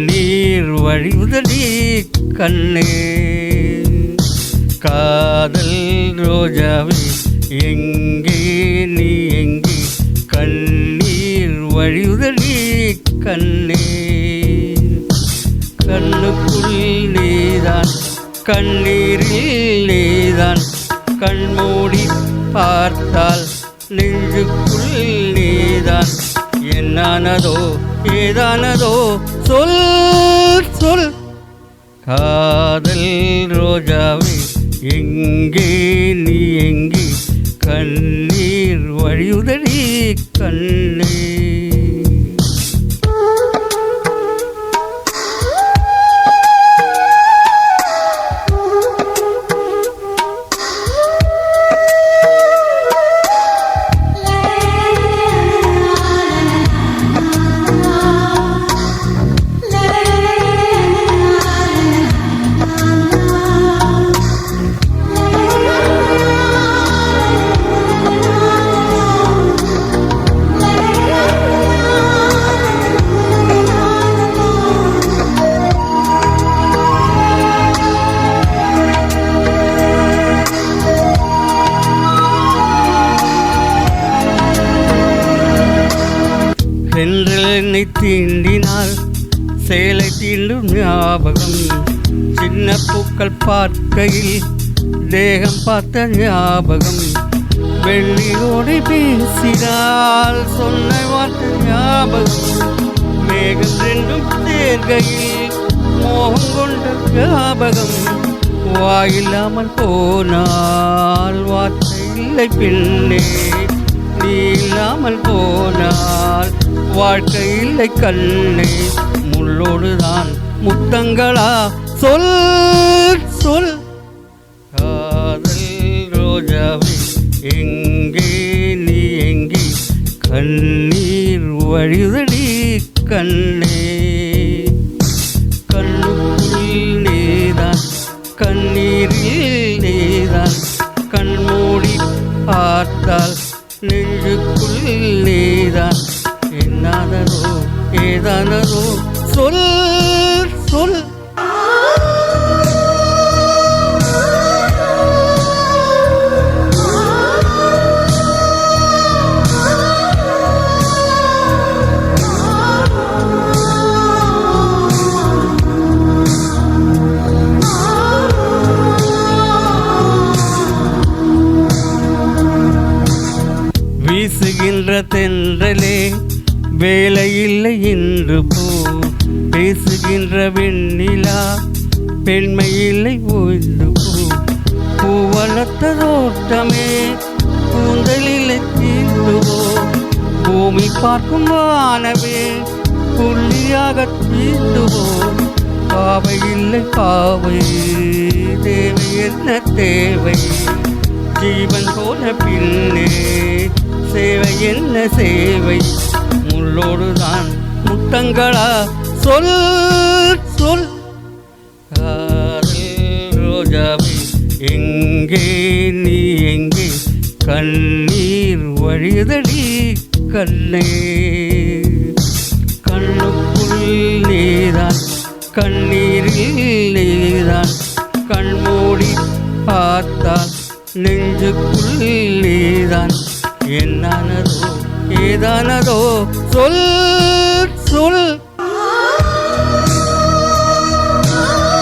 கண்ணீர் வழியுதடி கண்ணே. காதல் ரோஜாவே எங்கே நீ எங்கே, கண்ணீர் வழியுதடி கண்ணே. கண்ணுக்குள் நீதான் கண்ணீரில் நீதான், கண்மூடி பார்த்தால் நெஞ்சுக்குள் நீதான். என்னானதோ ஏதானதோ சொல் சொல். காதல் ரோஜாவே எங்கே நீ எங்கே, கண்ணீர் வழியுதடி கண்ணே. சென்றல் என்னை தீண்டினால் சேலை தீண்டும் ஞாபகம், சின்ன பூக்கள் பார்க்கையில் தேகம் பார்த்த ஞாபகம். வெள்ளியோடு பேசினால் சொன்ன வார்த்தை ஞாபகம், மேகம் ரெண்டும் தேர்கையில் மோகம் கொண்ட ஞாபகம். வாயில்லாமல் போனால் வார்த்தை இல்லை பெண்ணே, நீ இல்லாமல் போனால் வாழ்க்கை இல்லை கண்ணே. முள்ளோடுதான் முத்தங்களா சொல் சொல். காதல் ரோஜாவே எங்கே நீ எங்கே, கண்ணீர் வழியுதடி கண்ணே. கண்ணுக்குள் நீதான் கண்ணீரில் நீதான், கண்மூடி பார்த்தால் நெஞ்சுக்குள் நீதான். என்னானதோ ஏதானதோ சொல் சொல். வீசுகின்ற தென்றலே வேலையில்லை என்று போ, பேசுகின்ற வெண்ணிலா பெண்மையில்லை ஓய்ந்து போ. பூவளத்த தோட்டமே கூந்தலில்லை தீண்டுவோ, பூமி பார்க்கும் வானவே புள்ளியாக தீண்டுவோ. பாவை இல்லை பாவை தேவை என்ன தேவை, ஜீவன் போன பின்னே சேவை என்ன சேவை. முள்ளோடுதான் முத்தங்களா சொல் சொல். காதல் ரோஜாவே எங்கே நீ எங்கே, கண்ணீர் வழியுதடி கண்ணே. கண்ணுக்குள் நீதான் கண்ணீரில் நீதான், கண்மூடி பார்த்தால் நெஞ்சுக்குள் நீதான். என்னானதோ ஏதானதோ சொல் சொல்.